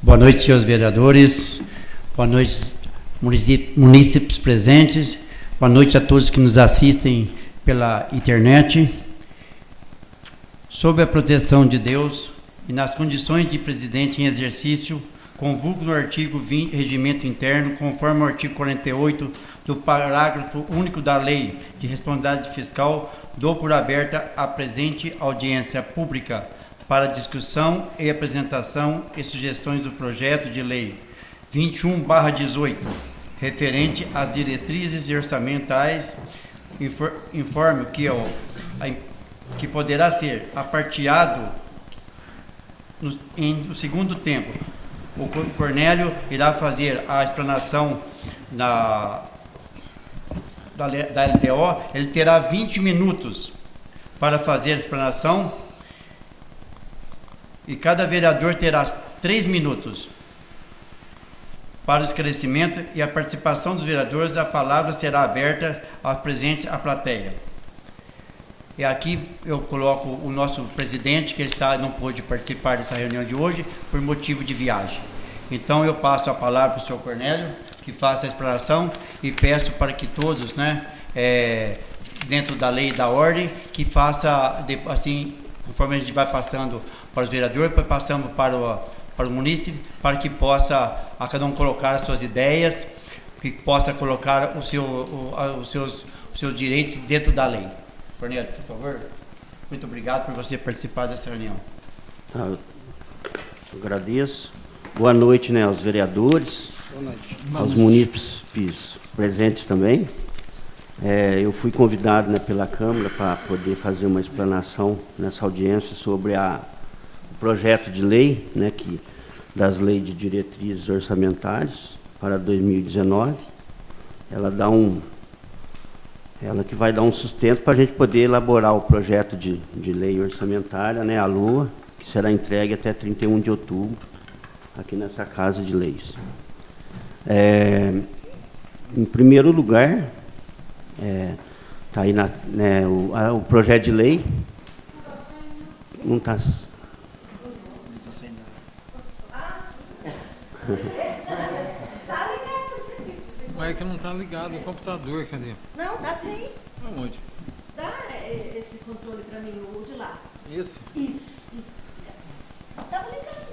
Boa noite, senhores vereadores. Boa noite, munícipes presentes. Boa noite a todos que nos assistem pela internet. Sob a proteção de Deus e nas condições de presidente em exercício, convoco no artigo 20, Regimento Interno, conforme o artigo 48 do parágrafo único da Lei de Responsabilidade Fiscal, dou por aberta a presente audiência pública para discussão e apresentação e sugestões do projeto de lei 21/18, referente às diretrizes orçamentais. Informo que poderá ser aparteado no segundo tempo. O Cornélio irá fazer a explanação da LDO. Ele terá 20 minutos para fazer a explanação e cada vereador terá 3 minutos para o esclarecimento e a participação dos vereadores. A palavra será aberta ao presente à plateia. E aqui eu coloco o nosso presidente, que não pôde participar dessa reunião de hoje por motivo de viagem. Então eu passo a palavra para o senhor Cornélio, que faça a explanação, e peço para que todos, dentro da lei e da ordem, que faça, assim, conforme a gente vai passando para os vereadores, passamos para o munícipe, para que possa a cada um colocar as suas ideias, que possa colocar os seus direitos dentro da lei. Cornélio, por favor. Muito obrigado por você participar dessa reunião. Eu agradeço. Boa noite, aos vereadores, aos munícipes presentes também. Eu fui convidado pela Câmara para poder fazer uma explanação nessa audiência sobre o projeto de lei, das leis de diretrizes orçamentárias para 2019. Ela que vai dar um sustento para a gente poder elaborar o projeto de lei orçamentária, a LOA, que será entregue até 31 de outubro, aqui nessa Casa de Leis. Em primeiro lugar, está aí o projeto de lei. Não está. Mas é que não está ligado o computador, cadê? Não, dá sim. Aonde? Dá esse controle para mim, o de lá. Esse? Isso. Estava ligado.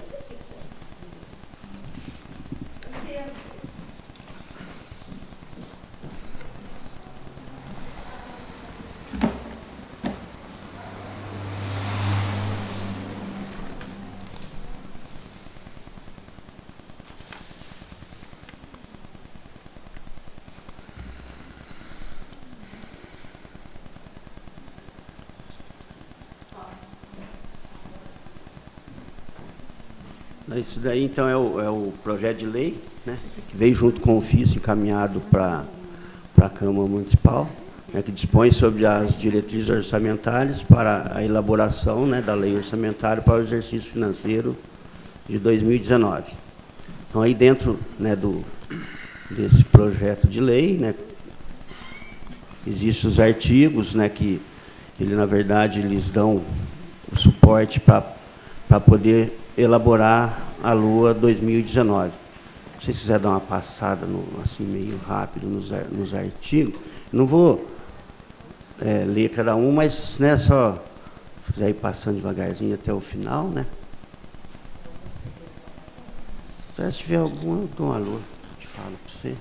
Isso daí, então, é o projeto de lei, que veio junto com o ofício encaminhado para a Câmara Municipal, que dispõe sobre as diretrizes orçamentárias para a elaboração da lei orçamentária para o exercício financeiro de 2019. Então, aí dentro desse projeto de lei, existem os artigos, que ele, na verdade, eles dão o suporte para poder elaborar a LOA 2019. Se vocês quiserem dar uma passada assim meio rápido nos artigos, não vou ler cada um, mas só quiser ir passando devagarzinho até o final, Se tiver alguma, eu dou um alô, te falo para você.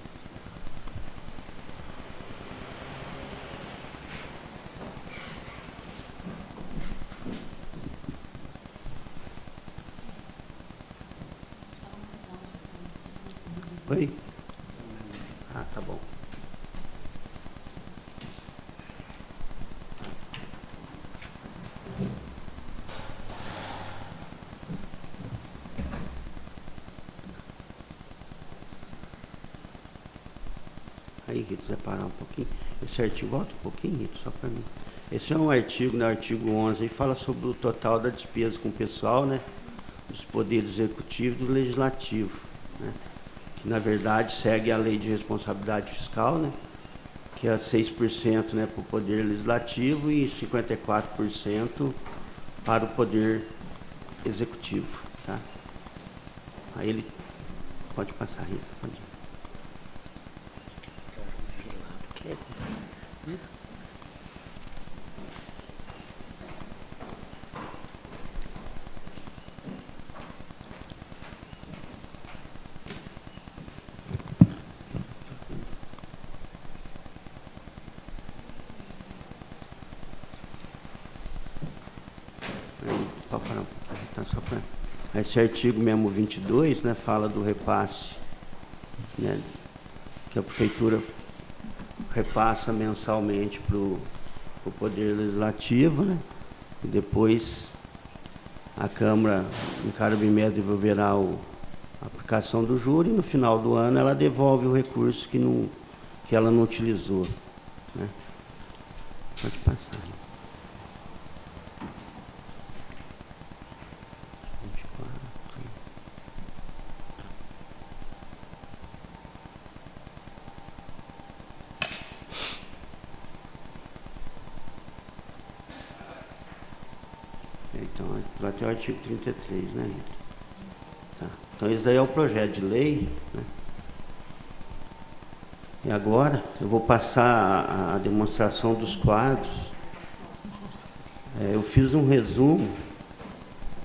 Oi? Ah, tá bom. Aí, Rito, você parar um pouquinho. Esse artigo, volta um pouquinho, Rito, só para mim. Esse é um artigo, no artigo 11, aí fala sobre o total da despesa com o pessoal, dos poderes executivo e do legislativo, que na verdade segue a lei de responsabilidade fiscal, que é 6% para o poder legislativo e 54% para o poder executivo. Aí ele pode passar, Rita, pode ir. Esse artigo mesmo 22, né, fala do repasse, né, que a prefeitura repassa mensalmente para o Poder Legislativo, né, e depois a Câmara, em cada bimestre, devolverá a aplicação do juro e no final do ano ela devolve o recurso que ela não utilizou. Né. Pode passar. Então, vai ter o artigo 33, né, Rita? Tá. Então, esse daí é o projeto de lei, né? E agora, eu vou passar a demonstração dos quadros. Eu fiz um resumo,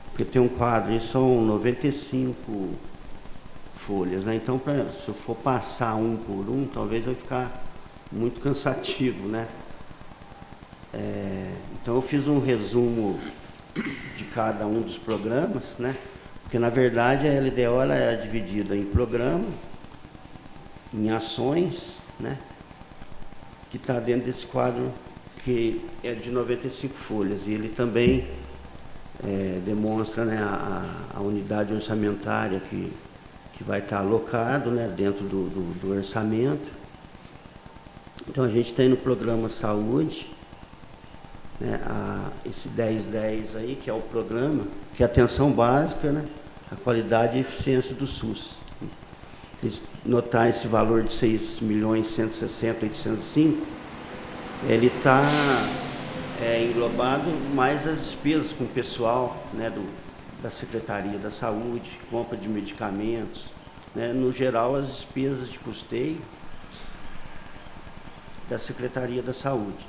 porque tem um quadro, e são 95 folhas, né? Então, se eu for passar um por um, talvez vai ficar muito cansativo, né? Então, eu fiz um resumo de cada um dos programas, né? Porque na verdade a LDO ela é dividida em programa, em ações, né? Que está dentro desse quadro que é de 95 folhas e ele também demonstra, né, a unidade orçamentária que vai estar alocado, né, dentro do orçamento. Então a gente tem no programa Saúde, né, esse 1010 aí, que é o programa, que é a atenção básica, né, a qualidade e eficiência do SUS. Vocês notarem esse valor de 6.160.805, ele está englobado mais as despesas com o pessoal, né, da Secretaria da Saúde, compra de medicamentos, né, no geral as despesas de custeio da Secretaria da Saúde.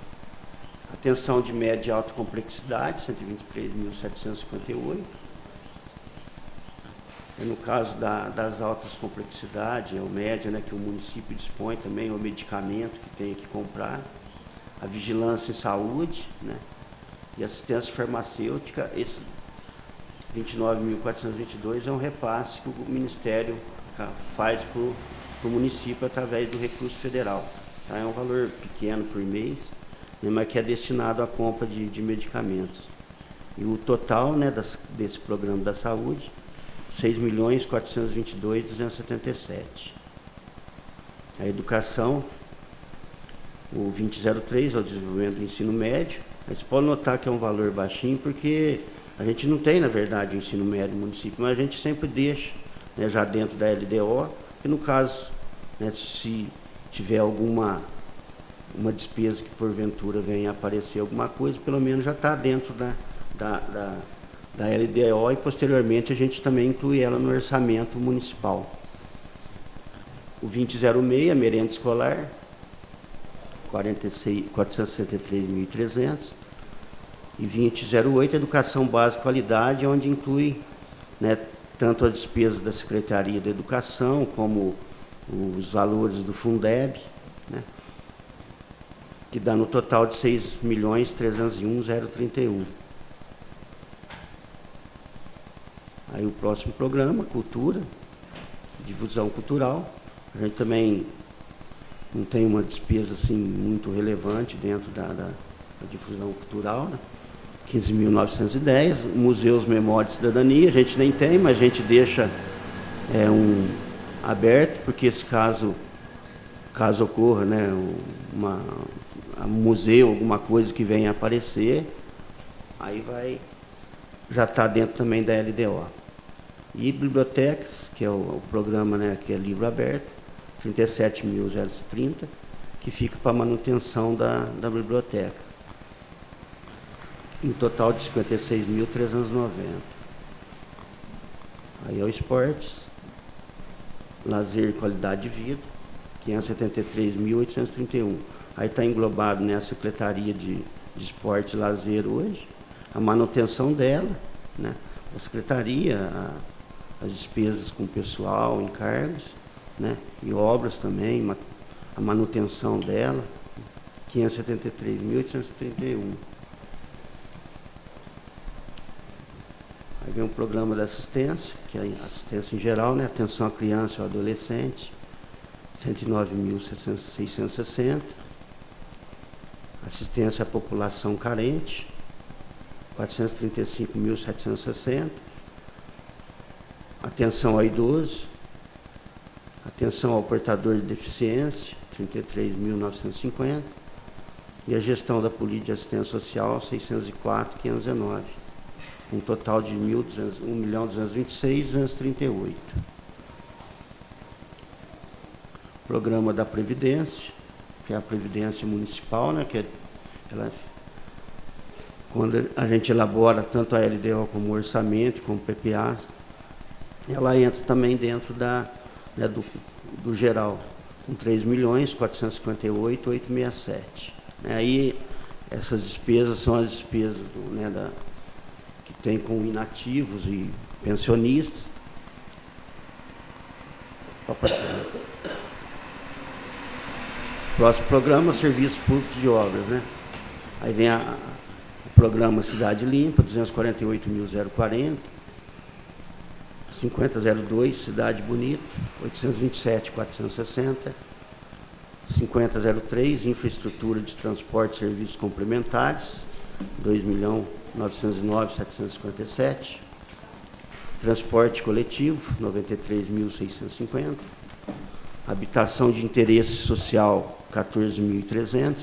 Atenção de média e alta complexidade, 123.758. No caso das altas complexidades, é o média, né, que o município dispõe também, o medicamento que tem que comprar. A vigilância em saúde, né, e assistência farmacêutica, esse 29.422 é um repasse que o Ministério faz para o município através do recurso federal. Tá? É um valor pequeno por mês, mas que é destinado à compra de medicamentos. E o total, né, desse programa da saúde, 6.422.277. A educação, o 2003, é o desenvolvimento do ensino médio. Mas pode notar que é um valor baixinho, porque a gente não tem, na verdade, o ensino médio no município, mas a gente sempre deixa, né, já dentro da LDO, que no caso, né, se tiver uma despesa que porventura venha a aparecer alguma coisa, pelo menos já está dentro da LDO e posteriormente a gente também inclui ela no orçamento municipal. O 2006, a merenda escolar, 463.300. E 2008, educação básica e qualidade, onde inclui, né, tanto as despesas da Secretaria da Educação, como os valores do Fundeb, né, que dá no total de 6.301.031. Aí o próximo programa, cultura, difusão cultural. A gente também não tem uma despesa assim muito relevante dentro da difusão cultural, né? 15.910. Museus, Memória e Cidadania, a gente nem tem, mas a gente deixa aberto, porque esse caso ocorra, né, um museu, alguma coisa que venha a aparecer, aí já está dentro também da LDO. E bibliotecas, que é o programa, né, que é livro aberto, 37.030, que fica para manutenção da biblioteca. Em total de 56.390. Aí é o esportes, lazer e qualidade de vida, 573.831. Aí está englobado nessa Secretaria de Esporte e Lazer hoje, a manutenção dela, né? A Secretaria, as despesas com pessoal, encargos, né? E obras também, a manutenção dela, 573.831. Aí vem o programa da assistência, que é a assistência em geral, né? Atenção à criança e ao adolescente, 109.660. Assistência à população carente, 435.760. Atenção ao idoso, atenção ao portador de deficiência, 33.950. E a gestão da política de assistência social, 604.519. Um total de 1.226.238. Programa da Previdência, que é a Previdência Municipal, né, que quando a gente elabora tanto a LDO como o orçamento, como o PPA, ela entra também dentro do geral, com 3.458.867. Aí essas despesas são as despesas que tem com inativos e pensionistas. Próximo programa, Serviços Públicos de Obras, né? Aí vem o programa Cidade Limpa, 248.040. 5002, Cidade Bonita, 827.460. 5003, Infraestrutura de Transporte e Serviços Complementares, 2.909.757. Transporte Coletivo, 93.650. Habitação de Interesse Social, 14.300.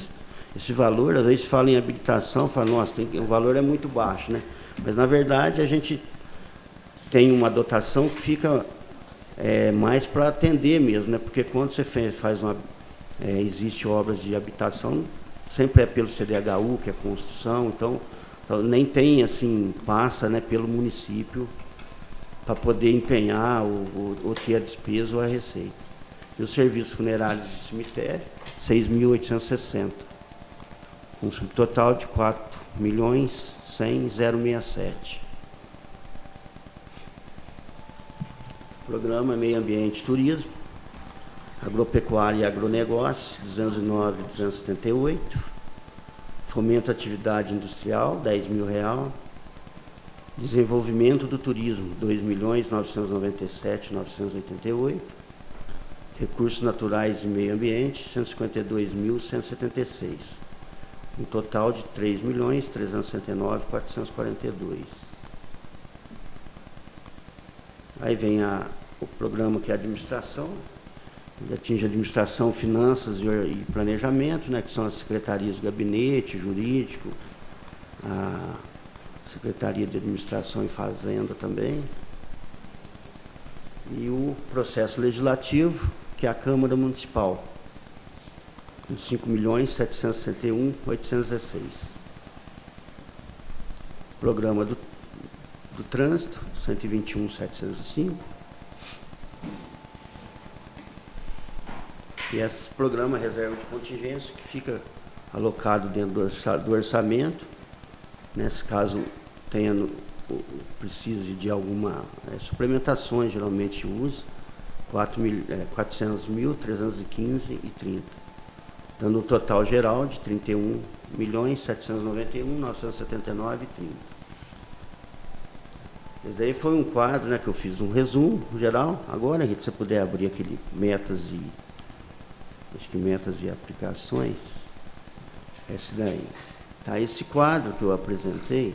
Esse valor, às vezes fala em habilitação, fala, nossa, o valor é muito baixo, né? Mas, na verdade, a gente tem uma dotação que fica mais para atender mesmo, né? Porque quando você faz existe obras de habitação, sempre é pelo CDHU, que é construção, então nem tem, assim, passa, né, pelo município para poder empenhar ou ter a despesa ou a receita. E os serviços funerários de cemitério, 6.860, com um subtotal de 4.100.067. Programa Meio Ambiente e Turismo, Agropecuária e Agronegócio, 209.278. Fomento à Atividade Industrial, R$10.000. Desenvolvimento do Turismo, 2.997.988. Recursos Naturais e Meio Ambiente, 152.176. Um total de 3.369.442. Aí vem o programa que é Administração, ele atinge Administração, Finanças e Planejamento, né, que são as secretarias do Gabinete Jurídico, a Secretaria de Administração e Fazenda também, e o Processo Legislativo, que é a Câmara Municipal, com 5.761.816. Programa do Trânsito, 121.705. E esse programa reserva de contingência que fica alocado dentro do orçamento. Nesse caso, precise de alguma suplementações, geralmente usa, 400.315,30, dando um total geral de 31.791.979,30. Esse aí foi um quadro, né, que eu fiz um resumo geral. Agora, Rita, se você puder abrir aquele metas e aplicações, esse daí. Tá, esse quadro que eu apresentei,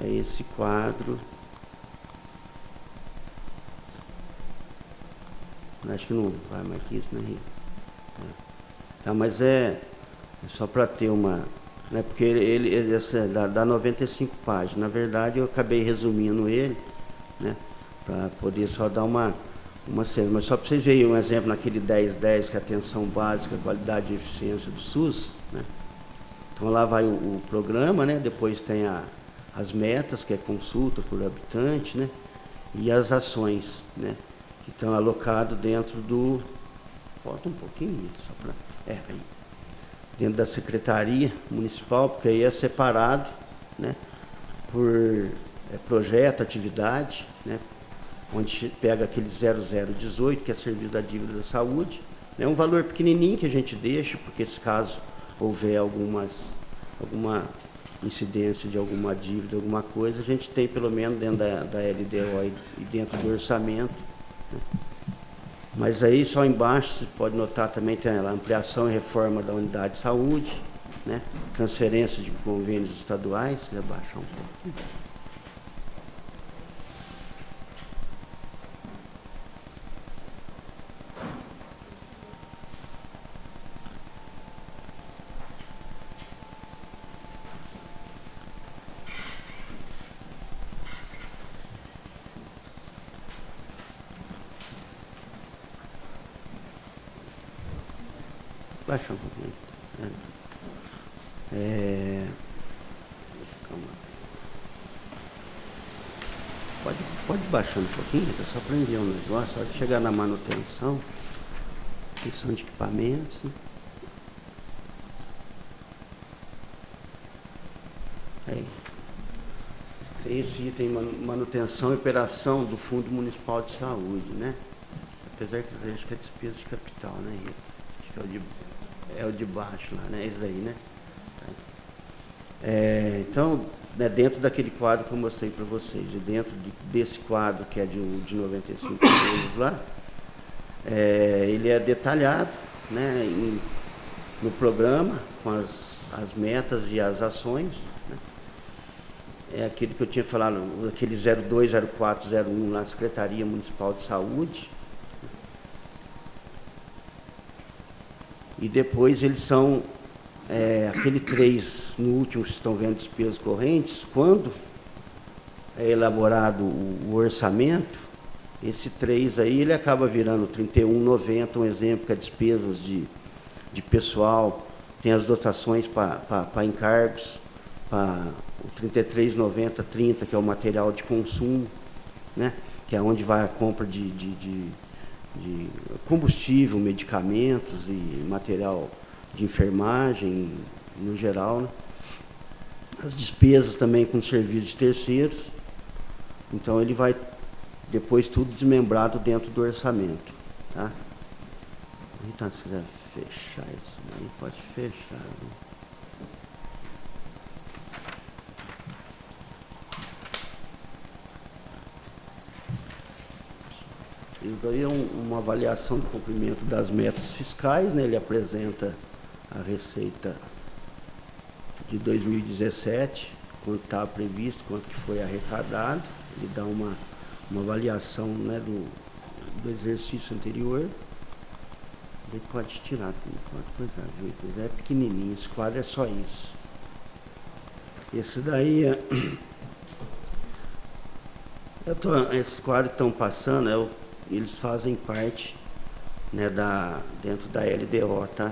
é esse quadro. Acho que não vai mais que isso, né, Rita? Tá, mas é só para ter uma... Né, porque dá 95 páginas. Na verdade, eu acabei resumindo ele, né, para poder só dar uma cena. Mas só para vocês verem um exemplo naquele 1010, que é a atenção básica, qualidade e eficiência do SUS, né? Então lá vai o programa, né? Depois tem as metas, que é consulta por habitante, né? E as ações, né? que estão alocados dentro do... Falta um pouquinho, só para... aí. Dentro da Secretaria Municipal, porque aí é separado, né, por projeto, atividade, né, onde pega aquele 0018, que é serviço da dívida da saúde. É um valor pequenininho que a gente deixa, porque se caso houver alguma incidência de alguma dívida, alguma coisa, a gente tem pelo menos dentro da LDO e dentro do orçamento, né. Mas aí só embaixo, você pode notar também, tem a ampliação e reforma da unidade de saúde, né, transferência de convênios estaduais, se abaixar um pouquinho. Baixar um pouquinho. Calma. Pode baixar um pouquinho, é só prender um negócio, só de chegar na manutenção de equipamentos. Né? Aí. Esse item, manutenção e operação do Fundo Municipal de Saúde, né? Apesar que acho que é despesa de capital, né, Rita? Acho que é o de baixo lá, né? Esse daí, né? Então, né, dentro daquele quadro que eu mostrei para vocês, e dentro desse quadro, que é de 95 euros lá, ele é detalhado, né, no programa, com as metas e as ações, né? É aquele que eu tinha falado, aquele 02, 04, 01 na Secretaria Municipal de Saúde. E depois eles são, aquele 3, no último, vocês estão vendo, despesas correntes, quando é elaborado o orçamento, esse 3 aí, ele acaba virando 31,90, um exemplo, que é despesas de pessoal, tem as dotações para encargos, para o 33,90, 30, que é o material de consumo, né, que é onde vai a compra de combustível, medicamentos e material de enfermagem, no geral, né? As despesas também com serviço de terceiros. Então ele vai depois tudo desmembrado dentro do orçamento, tá? Então, se quiser fechar isso aí, pode fechar, né? Isso daí é uma avaliação do cumprimento das metas fiscais, né? Ele apresenta a receita de 2017, quanto estava previsto, quanto que foi arrecadado, ele dá uma avaliação, né, do exercício anterior. Ele pode tirar, pode coisar, viu? É pequenininho, esse quadro é só isso. Esse daí esses quadros que estão passando, eles fazem parte, né, dentro da LDO, tá?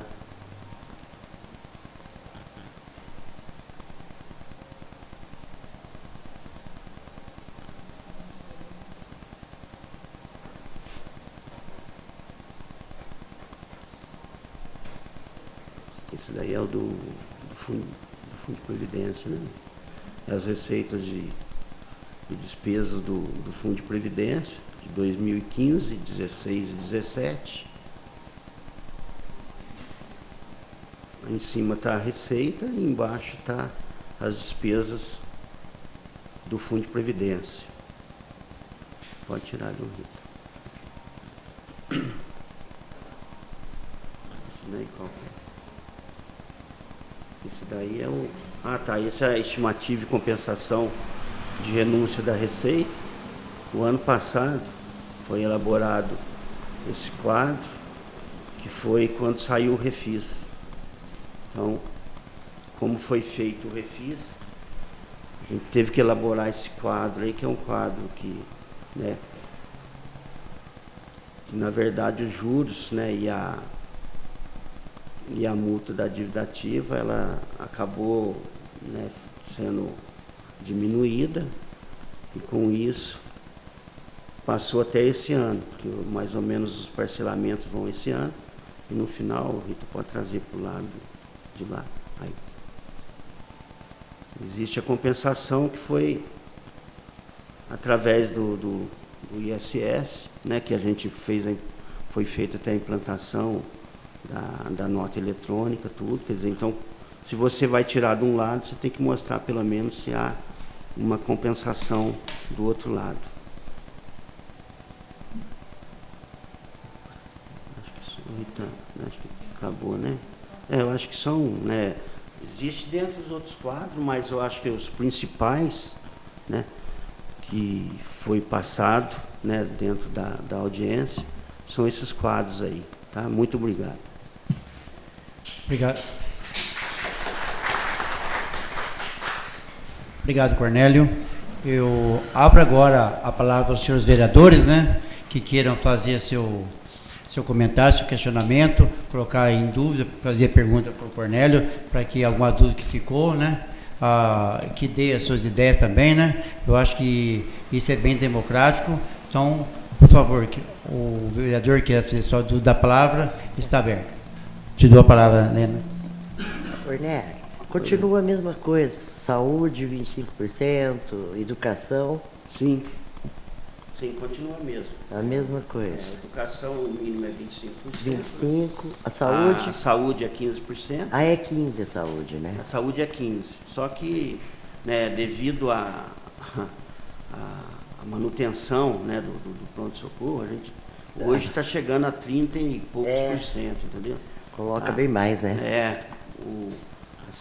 Esse daí é o do fundo de Previdência, né? As receitas de despesas do Fundo de Previdência de 2015, 16 e 17. Em cima está a receita e embaixo está as despesas do Fundo de Previdência. Pode tirar do Rito. Esse daí qual que é? Esse daí é o... Ah, tá. Esse é a estimativa de compensação de renúncia da receita. O ano passado foi elaborado esse quadro, que foi quando saiu o refis. Então, como foi feito o refis, a gente teve que elaborar esse quadro aí, que é um quadro que, né, que na verdade os juros, né, e a multa da dívida ativa, ela acabou, né, sendo diminuída, e com isso passou até esse ano, que mais ou menos os parcelamentos vão esse ano, e no final, o Rita pode trazer para o lado de lá. Aí. Existe a compensação que foi através do ISS, né, que a gente fez, foi feita até a implantação da nota eletrônica, tudo. Quer dizer, então, se você vai tirar de um lado, você tem que mostrar pelo menos se há uma compensação do outro lado. Acho que acabou, né? Eu acho que são, né? Existe dentro dos outros quadros, mas eu acho que os principais, né, que foi passado, né, dentro da audiência, são esses quadros aí, tá? Muito obrigado. Obrigado. Obrigado, Cornélio. Eu abro agora a palavra aos senhores vereadores, né, que queiram fazer seu comentário, seu questionamento, colocar em dúvida, fazer pergunta para o Cornélio, para que alguma dúvida que ficou, né, que dê as suas ideias também, né? Eu acho que isso é bem democrático. Então, por favor, o vereador que quer fazer só dúvida da palavra está aberto. Te dou a palavra, Lena. Cornélio, continua a mesma coisa. Saúde, 25%, educação. Sim. Sim, continua mesmo. A mesma coisa. A educação, o mínimo é 25%. 25%. A saúde? A saúde é 15%. Ah, é 15% a saúde, né? A saúde é 15%. Só que, né, devido à manutenção, né, do pronto-socorro, a gente hoje está chegando a 30 e poucos por cento, entendeu? Coloca bem mais, né?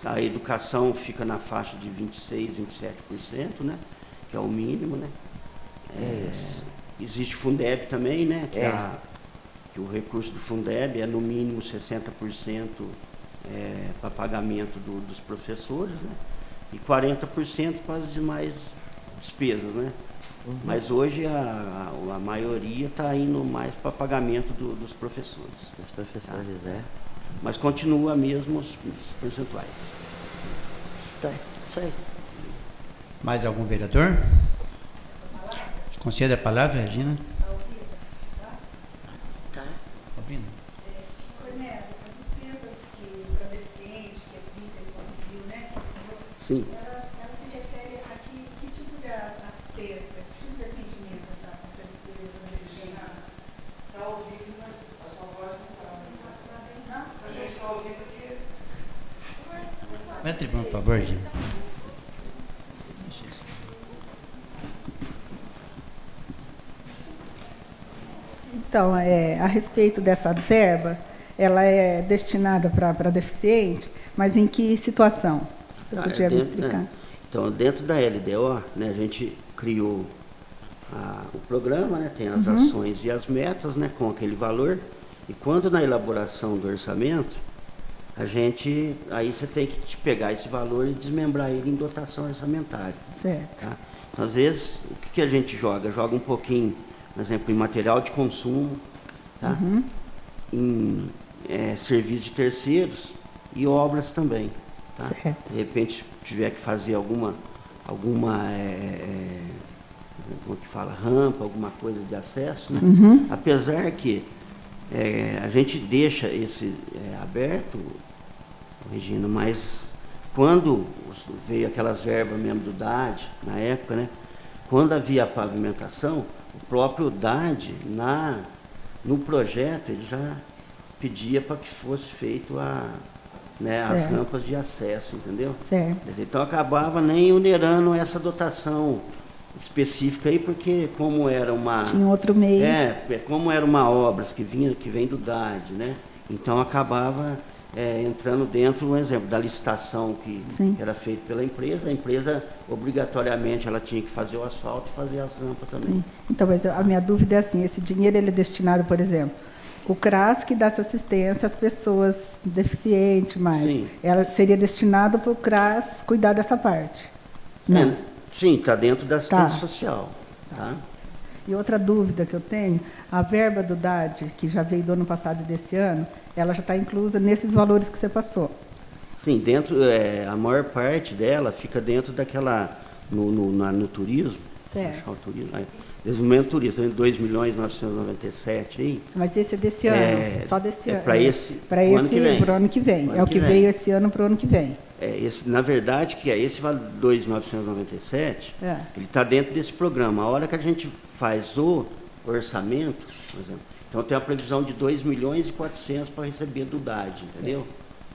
A educação fica na faixa de 26%, 27%, né? Que é o mínimo, né? Existe Fundeb também, né? Que o recurso do Fundeb é no mínimo 60% para pagamento dos professores, né? E 40% para as demais despesas, né? Uhum. Mas hoje a maioria está indo mais para pagamento dos professores. Dos professores, tá? Mas continua mesmo os percentuais. Tá, só isso. Mais algum vereador? Concede a palavra, Regina. Tá. Ouvindo. Cornélio, a despesa para deficiente, que é 30 e poucos mil, né? Sim. Ela se refere a que tipo de assistência, que tipo de atendimento essa despesa para deficiente? Está ouvindo, mas a sua voz não está. A gente está ouvindo aqui. Vai tribuna, por favor, Regina. Então, a respeito dessa verba, ela é destinada para deficiente, mas em que situação? Você podia me explicar? Né? Então, dentro da LDO, né, a gente criou o programa, né, tem as ações e as metas, né, com aquele valor, e quando na elaboração do orçamento, aí você tem que pegar esse valor e desmembrar ele em dotação orçamentária. Certo. Tá? Então, às vezes, o que a gente joga? Joga um pouquinho, por exemplo, em material de consumo, tá? Em serviço de terceiros e obras também. Tá? De repente, se tiver que fazer alguma como que fala, rampa, alguma coisa de acesso, né? Apesar que a gente deixa esse aberto, Regina, mas quando veio aquelas verbas mesmo do DAD, na época, né? Quando havia a pavimentação, o próprio DAD, no projeto, ele já pedia para que fosse feito as rampas de acesso, entendeu? Certo. Então acabava nem onerando essa dotação específica aí, porque como era uma... Tinha outro meio. Como era uma obra que vem do DAD, né? Então acabava entrando dentro, um exemplo, da licitação que era feita pela empresa. A empresa, obrigatoriamente, ela tinha que fazer o asfalto e fazer as rampas também. Sim. Então, mas a minha dúvida é assim, esse dinheiro ele é destinado, por exemplo, o CRAS que dá essa assistência às pessoas deficientes, mas ela seria destinado para o CRAS cuidar dessa parte? Não. Sim, está dentro da assistência social. Tá? E outra dúvida que eu tenho, a verba do DAD, que já veio do ano passado e desse ano, ela já está inclusa nesses valores que você passou? Sim, dentro, a maior parte dela fica dentro daquela, no turismo, Certo. Baixar o turismo. Desenvolvimento turístico, 2.997.000 aí. Mas esse é desse ano, só desse ano. Para esse, para ano que vem. Pro ano que vem. Ano É o que que vem. veio esse ano para o ano que vem. Na verdade, que esse valor 2.997, ele está dentro desse programa. A hora que a gente faz o orçamento, por exemplo, então tem a previsão de 2.400.000 para receber do DAD, entendeu?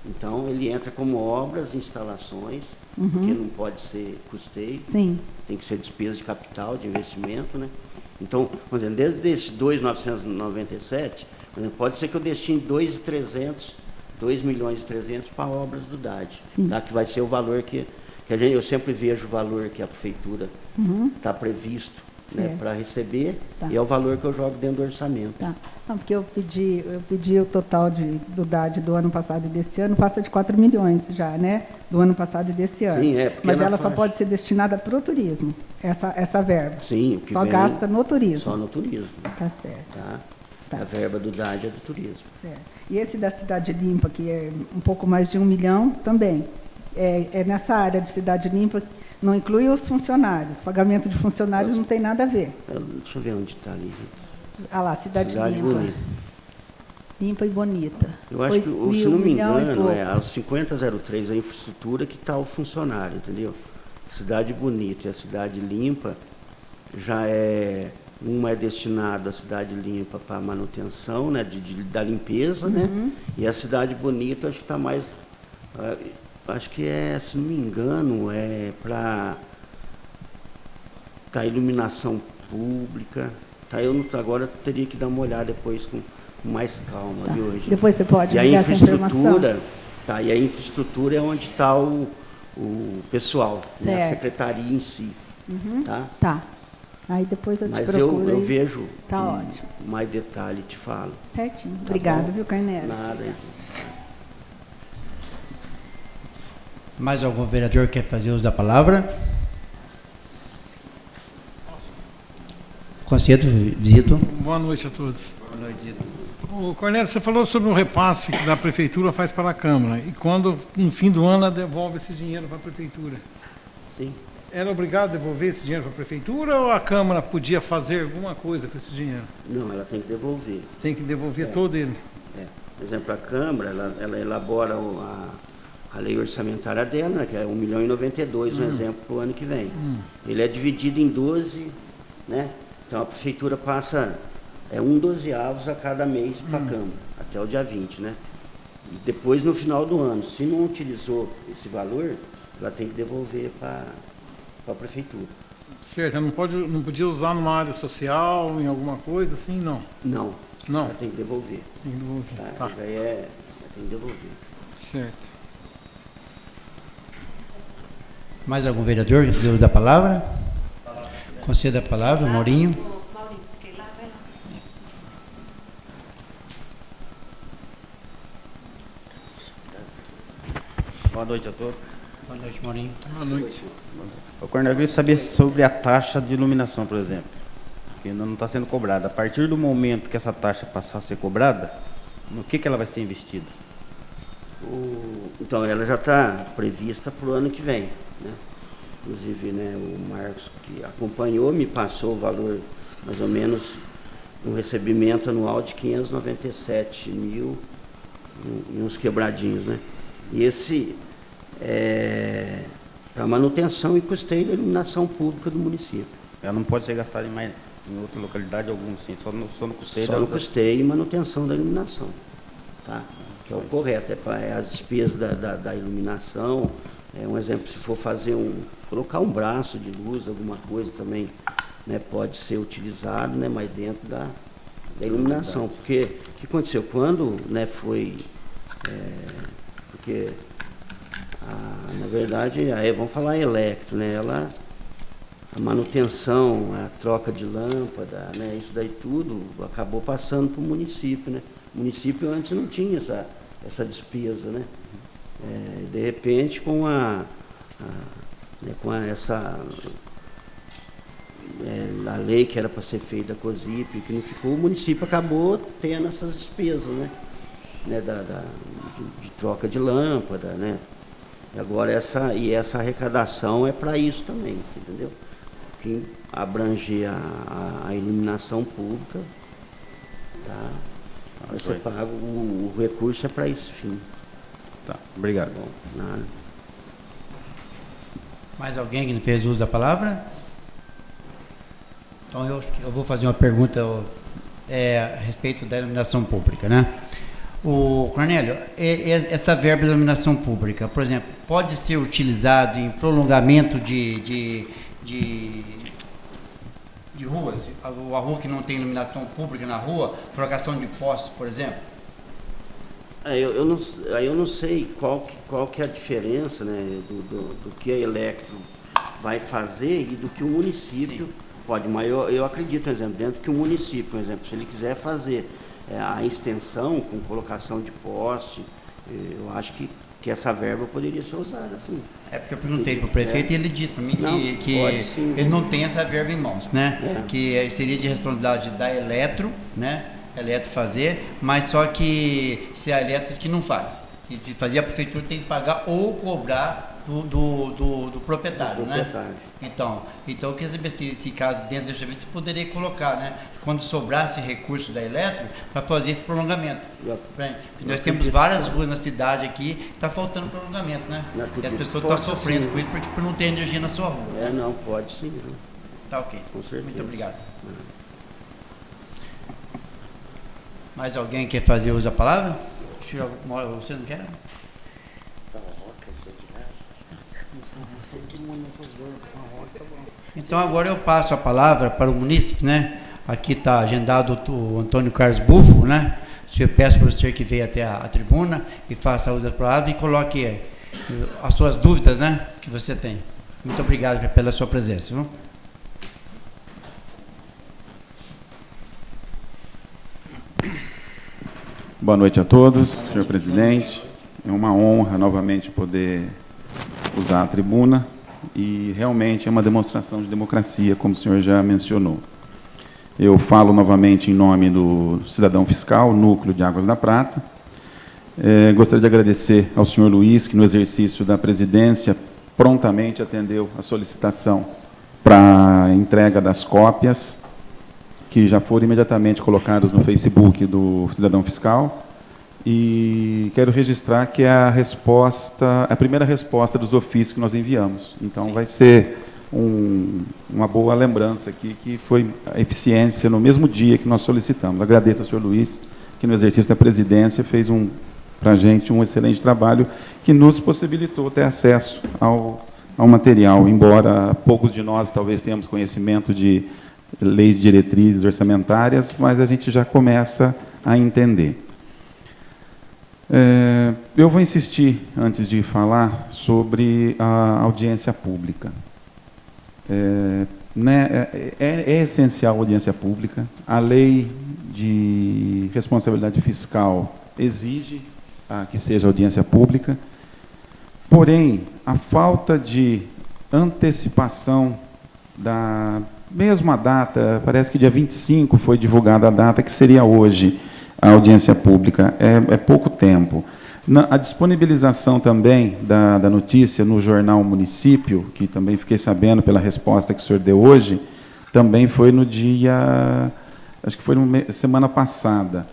Então ele entra como obras, instalações, que não pode ser custeio, Sim. tem que ser despesa de capital, de investimento, né? Então, por exemplo, desde esse 2.997, por exemplo, pode ser que eu destine 2.300.000 para obras do DAD, tá? Que vai ser o valor que eu sempre vejo o valor que a prefeitura está previsto, né, para receber, e é o valor que eu jogo dentro do orçamento. Tá. Não, porque eu pedi o total do DAD do ano passado e desse ano, passa de 4 milhões já, né? Do ano passado e desse ano. Sim, mas ela só pode ser destinada para o turismo, essa verba. Sim, o que só vem gasta no turismo. Só no turismo. Tá certo. Tá. A verba do DAD é do turismo. Certo. E esse da Cidade Limpa, que é um pouco mais de 1 milhão, também. É nessa área de Cidade Limpa, não inclui os funcionários. Pagamento de funcionários não tem nada a ver. Deixa eu ver onde está ali. Ah lá, Cidade Limpa. Bonita. Limpa e bonita. Eu acho que, se não me engano, a 5003, a infraestrutura que está o funcionário, entendeu? Cidade Bonita e a Cidade Limpa já é... Uma é destinada à Cidade Limpa para manutenção, né, da limpeza, né? E a Cidade Bonita acho que está mais... acho que se não me engano, é para iluminação pública. Tá, agora teria que dar uma olhada depois com mais calma de hoje. Depois você pode me dar essa informação. E a infraestrutura é onde está o pessoal, né, a secretaria em si. Tá. Aí depois eu te Mas procuro. eu vejo ótimo. Mais detalhe te falo. Certinho. Obrigada, viu, Carneiro? Nada. Mais algum vereador quer fazer uso da palavra? Conselheiro Zito. Boa noite a todos. Boa noite, Zito. Ô, Cornélio, você falou sobre o repasse que a prefeitura faz para a Câmara. E quando, no fim do ano, ela devolve esse dinheiro para a prefeitura. Sim. Era obrigado a devolver esse dinheiro para a prefeitura ou a Câmara podia fazer alguma coisa com esse dinheiro? Não, ela tem que devolver. Tem que devolver todo ele. Por exemplo, a Câmara, ela elabora a lei orçamentária dela, né, que é 1.092.000, um exemplo, para o ano que vem. Ele é dividido em 12, né? Então a prefeitura passa 1/12 a cada mês para a Câmara, até o dia 20, né? E depois, no final do ano, se não utilizou esse valor, ela tem que devolver para a prefeitura. Certo, ela não podia usar numa área social, em alguma coisa assim, não? Não. Não. Ela tem que devolver. Tem que devolver. Tá? Já tem que devolver. Certo. Mais algum vereador que quer uso da palavra? Conceda a palavra, Maurinho. Boa noite a todos. Boa noite, Maurinho. Boa noite. Eu queria saber sobre a taxa de iluminação, por exemplo, que ainda não está sendo cobrada. A partir do momento que essa taxa passar a ser cobrada, no que ela vai ser investida? Então, ela já está prevista para o ano que vem, né? Inclusive, né, o Marcos, que acompanhou, me passou o valor, mais ou menos, um recebimento anual de 597 mil e uns quebradinhos, né? E esse é para manutenção e custeio da iluminação pública do município. Ela não pode ser gastada em outra localidade alguma, assim, só no custeio? Só no custeio e manutenção da iluminação, tá? Que é o correto, é as despesas da iluminação. Um exemplo, se for colocar um braço de luz, alguma coisa também, né, pode ser utilizado, né, mas dentro da iluminação. Porque o que aconteceu? Quando, né, porque, na verdade, vamos falar elétrico, né, a manutenção, a troca de lâmpada, né, isso daí tudo acabou passando para o município, né? O município antes não tinha essa despesa, né? De repente, com essa a lei que era para ser feita da COSIP, que não ficou, o município acabou tendo essas despesas, né? De troca de lâmpada, né? E agora essa arrecadação é para isso também, entendeu? que abranger a iluminação pública, tá? Vai ser pago, o recurso é para esse fim. Tá, obrigado. Bom, nada. Mais alguém que não fez uso da palavra? Então eu vou fazer uma pergunta a respeito da iluminação pública, né? O Cornélio, essa verba de iluminação pública, por exemplo, pode ser utilizado em prolongamento de ruas? A rua que não tem iluminação pública na rua, colocação de postes, por exemplo? Eu não sei qual que é a diferença, né, do que a Eletro vai fazer e do que o município Sim. pode. Mas eu acredito, por exemplo, dentro que o município, por exemplo, se ele quiser fazer a extensão com colocação de poste, eu acho que essa verba poderia ser usada, assim. É porque eu perguntei para o prefeito e ele disse para mim que pode, sim. ele não tem essa verba em mãos, né? É. Que seria de responsabilidade da Eletro, né? Eletro fazer, mas só que se a Eletro diz que não faz. Que fazer a prefeitura tem que pagar ou cobrar do proprietário, né? Então eu queria saber se caso dentro desse serviço poderia colocar, né? Quando sobrasse recurso da Eletro para fazer esse prolongamento. Nós temos várias ruas na cidade aqui que está faltando prolongamento, né? E as pessoas estão sofrendo com isso por não ter energia na sua rua. Não, pode sim. Né? Tá ok. Com certeza. Muito obrigado. Mais alguém quer fazer uso da palavra? Você não quer? Então agora eu passo a palavra para o munícipe, né? Aqui está agendado o Antônio Carlos Bufo, né? Eu peço para você que veio até a tribuna e faça uso da palavra e coloque as suas dúvidas, né? Que você tem. Muito obrigado pela sua presença. Viu? Boa noite a todos, senhor presidente. É uma honra novamente poder usar a tribuna e realmente é uma demonstração de democracia, como o senhor já mencionou. Eu falo novamente em nome do Cidadão Fiscal, Núcleo de Águas da Prata. Gostaria de agradecer ao senhor Luiz, que no exercício da presidência prontamente atendeu a solicitação para a entrega das cópias, que já foram imediatamente colocadas no Facebook do Cidadão Fiscal. E quero registrar que é a primeira resposta dos ofícios que nós enviamos. Então, sim, vai ser uma boa lembrança aqui, que foi a eficiência no mesmo dia que nós solicitamos. Agradeço ao senhor Luiz, que no exercício da presidência fez para a gente um excelente trabalho, que nos possibilitou ter acesso ao material, embora poucos de nós talvez tenhamos conhecimento de leis de diretrizes orçamentárias, mas a gente já começa a entender. Eu vou insistir, antes de falar, sobre a audiência pública. É essencial a audiência pública. A lei de responsabilidade fiscal exige que seja audiência pública. Porém, a falta de antecipação da mesma data, parece que dia 25 foi divulgada a data, que seria hoje a audiência pública, é pouco tempo. A disponibilização também da notícia no jornal Município, que também fiquei sabendo pela resposta que o senhor deu hoje, também foi no dia, acho que foi semana passada.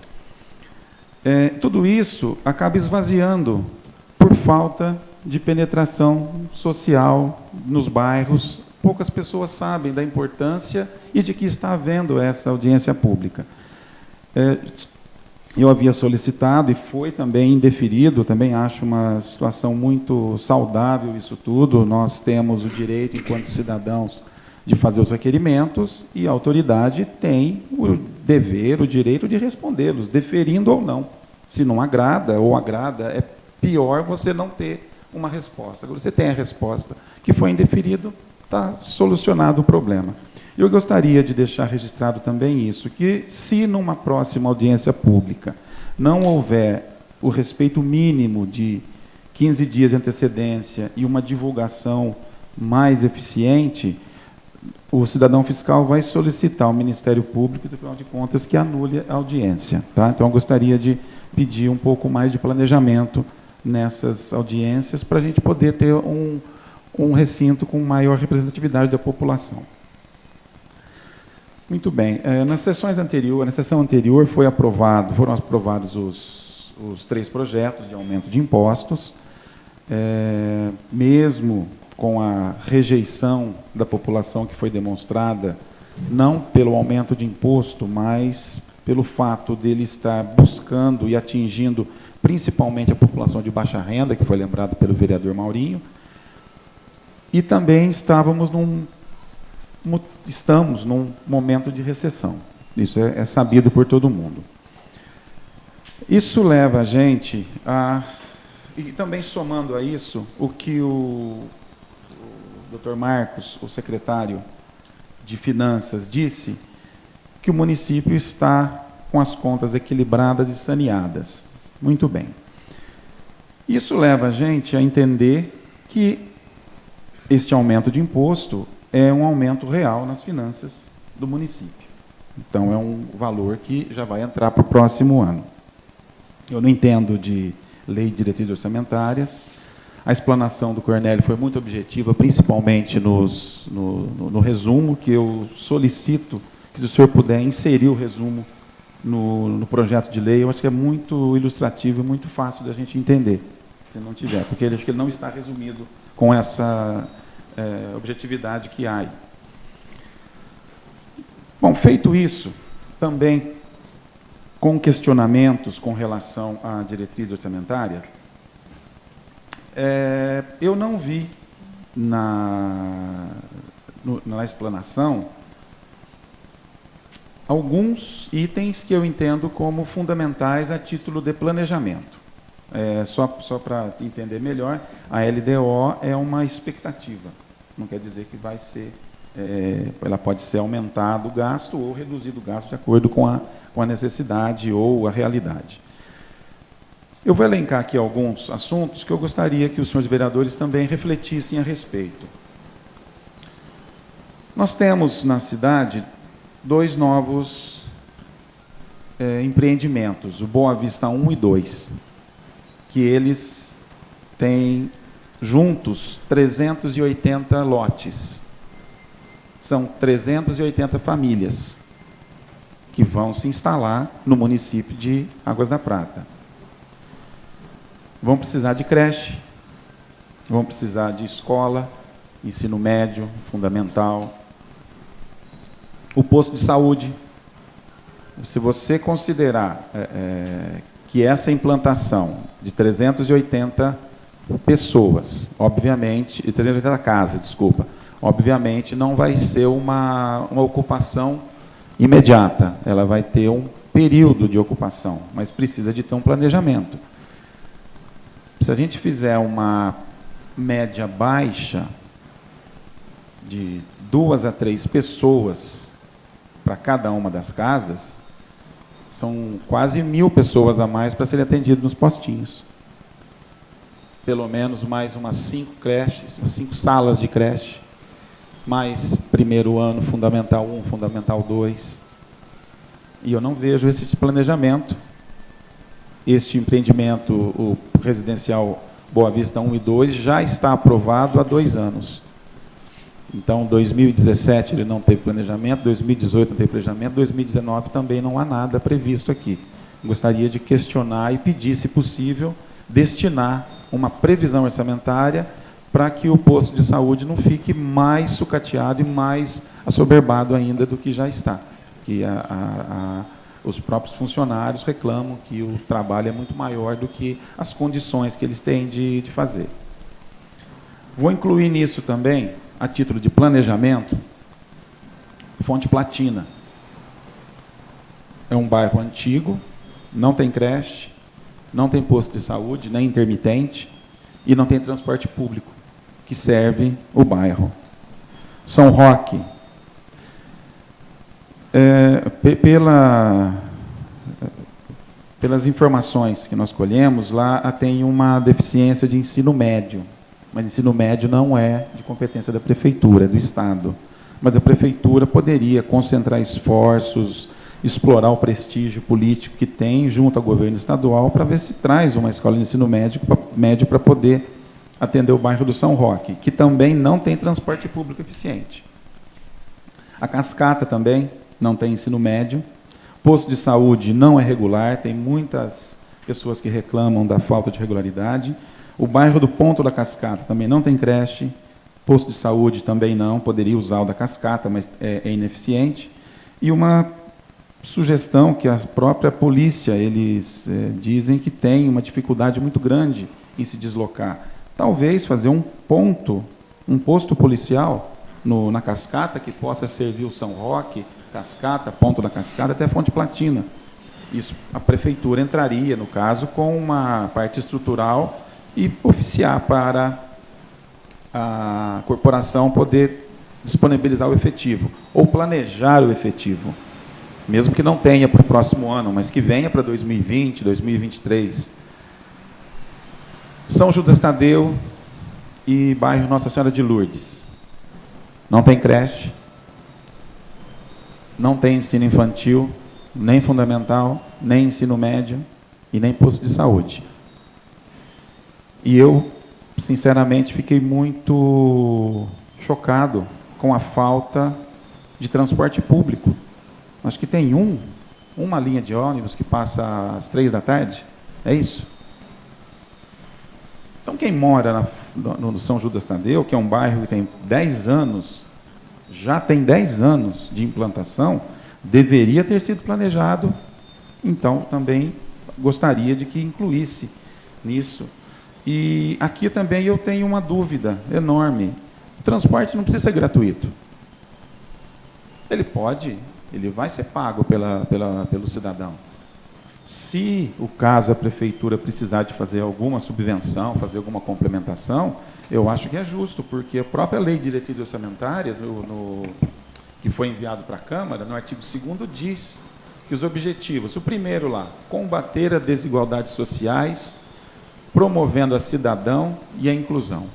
Tudo isso acaba esvaziando por falta de penetração social nos bairros. Poucas pessoas sabem da importância e de que está havendo essa audiência pública. Eu havia solicitado e foi também indeferido, também acho uma situação muito saudável isso tudo. Nós temos o direito, enquanto cidadãos, de fazer os requerimentos e a autoridade tem o dever, o direito de respondê-los, deferindo ou não. Se não agrada ou agrada, é pior você não ter uma resposta. Agora, você tem a resposta que foi indeferido, está solucionado o problema. Eu gostaria de deixar registrado também isso, que se numa próxima audiência pública não houver o respeito mínimo de 15 dias de antecedência e uma divulgação mais eficiente, o cidadão fiscal vai solicitar ao Ministério Público, Tribunal de Contas, que anule a audiência. Tá? Então, eu gostaria de pedir um pouco mais de planejamento nessas audiências para a gente poder ter um recinto com maior representatividade da população. Muito bem. Na sessão anterior foram aprovados os 3 projetos de aumento de impostos, mesmo com a rejeição da população que foi demonstrada, não pelo aumento de imposto, mas pelo fato dele estar buscando e atingindo principalmente a população de baixa renda, que foi lembrado pelo vereador Maurinho, e também estamos num momento de recessão. Isso é sabido por todo mundo. Isso leva a gente a... E também somando a isso, o que o Dr. Marcos, o secretário de Finanças, disse, que o município está com as contas equilibradas e saneadas. Muito bem. Isso leva a gente a entender que este aumento de imposto é um aumento real nas finanças do município. Então, é um valor que já vai entrar para o próximo ano. Eu não entendo de lei de diretrizes orçamentárias. A explanação do Cornélio foi muito objetiva, principalmente no resumo, que eu solicito que, se o senhor puder, inserir o resumo no projeto de lei. Eu acho que é muito ilustrativo e muito fácil da gente entender, se não tiver, porque acho que ele não está resumido com essa objetividade que há aí. Bom, feito isso, também com questionamentos com relação à diretriz orçamentária, eu não vi na explanação alguns itens que eu entendo como fundamentais a título de planejamento. Só para entender melhor, a LDO é uma expectativa. Não quer dizer que vai ser, ela pode ser aumentado o gasto ou reduzido o gasto de acordo com a necessidade ou a realidade. Eu vou elencar aqui alguns assuntos que eu gostaria que os senhores vereadores também refletissem a respeito. Nós temos na cidade 2 novos empreendimentos, o Boa Vista 1 e 2, que eles têm juntos 380 lotes. São 380 famílias que vão se instalar no município de Águas da Prata. Vão precisar de creche, vão precisar de escola, ensino médio, fundamental, o posto de saúde. Se você considerar que essa implantação de 380 pessoas, obviamente, 380 casas, desculpa, obviamente não vai ser uma ocupação imediata, ela vai ter um período de ocupação, mas precisa de ter um planejamento. Se a gente fizer uma média baixa de 2 a 3 pessoas para cada uma das casas, são quase 1.000 pessoas a mais para serem atendidas nos postinhos. Pelo menos mais umas 5 creches, 5 salas de creche, mais primeiro ano, Fundamental 1, Fundamental 2. E eu não vejo esse planejamento. Este empreendimento, o residencial Boa Vista 1 e 2, já está aprovado há 2 anos. Então, 2017 ele não teve planejamento, 2018 não teve planejamento, 2019 também não há nada previsto aqui. Gostaria de questionar e pedir, se possível, destinar uma previsão orçamentária para que o posto de saúde não fique mais sucateado e mais assoberbado ainda do que já está. Que os próprios funcionários reclamam que o trabalho é muito maior do que as condições que eles têm de fazer. Vou incluir nisso também, a título de planejamento, Fonte Platina. É um bairro antigo, não tem creche, não tem posto de saúde, nem intermitente, e não tem transporte público, que serve o bairro. São Roque, pelas informações que nós colhemos, lá tem uma deficiência de ensino médio, mas ensino médio não é de competência da prefeitura, é do Estado. Mas a prefeitura poderia concentrar esforços, explorar o prestígio político que tem junto ao governo estadual para ver se traz uma escola de ensino médio para poder atender o bairro do São Roque, que também não tem transporte público eficiente. A Cascata também, não tem ensino médio. Posto de saúde não é regular, tem muitas pessoas que reclamam da falta de regularidade. O bairro do Ponto da Cascata também não tem creche. Posto de saúde também não, poderia usar o da Cascata, mas é ineficiente. E uma sugestão que a própria polícia, eles dizem que tem uma dificuldade muito grande em se deslocar. Talvez fazer um posto policial na Cascata, que possa servir o São Roque, Cascata, Ponto da Cascata, até Fonte Platina. Isso, a prefeitura entraria, no caso, com uma parte estrutural e oficiar para a corporação poder disponibilizar o efetivo, ou planejar o efetivo, mesmo que não tenha para o próximo ano, mas que venha para 2020, 2023. São Judas Tadeu e bairro Nossa Senhora de Lourdes. Não tem creche, não tem ensino infantil, nem fundamental, nem ensino médio e nem posto de saúde. E eu, sinceramente, fiquei muito chocado com a falta de transporte público. Acho que tem uma linha de ônibus que passa às 3h, é isso? Então, quem mora no São Judas Tadeu, que é um bairro que tem 10 anos, já tem 10 anos de implantação, deveria ter sido planejado, então também gostaria de que incluísse nisso. E aqui também eu tenho uma dúvida enorme. O transporte não precisa ser gratuito. Ele vai ser pago pelo cidadão. Se o caso a prefeitura precisar de fazer alguma subvenção, fazer alguma complementação, eu acho que é justo, porque a própria Lei de Diretrizes Orçamentárias, que foi enviado para a Câmara, no artigo 2º, diz que os objetivos, o primeiro lá, combater as desigualdades sociais, promovendo a cidadão e a inclusão.